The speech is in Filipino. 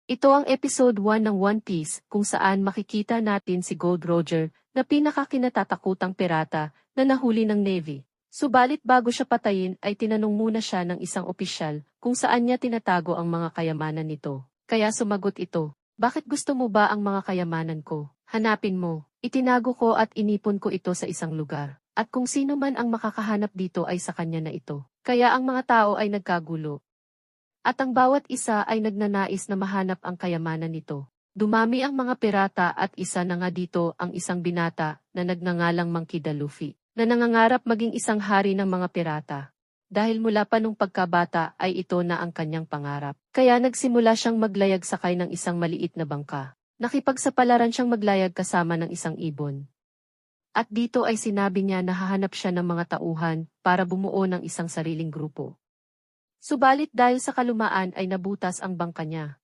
Ito ang episode 1 ng One Piece kung saan makikita natin si Gold Roger na pinakakinatatakutang pirata na nahuli ng Navy. Subalit bago siya patayin ay tinanong muna siya ng isang opisyal kung saan niya tinatago ang mga kayamanan nito. Kaya sumagot ito, "Bakit gusto mo ba ang mga kayamanan ko? Hanapin mo. Itinago ko at inipon ko ito sa isang lugar. At kung sino man ang makakahanap dito ay sa kanya na ito." Kaya ang mga tao ay nagkagulo. At ang bawat isa ay nagnanais na mahanap ang kayamanan nito. Dumami ang mga pirata at isa na nga dito ang isang binata na nagngangalang Monkey D. Luffy, na nangangarap maging isang hari ng mga pirata. Dahil mula pa nung pagkabata ay ito na ang kanyang pangarap. Kaya nagsimula siyang maglayag sakay ng isang maliit na bangka. Nakipagsapalaran siyang maglayag kasama ng isang ibon. At dito ay sinabi niya na hahanap siya ng mga tauhan para bumuo ng isang sariling grupo. Subalit dahil sa kalumaan ay nabutas ang bangka niya.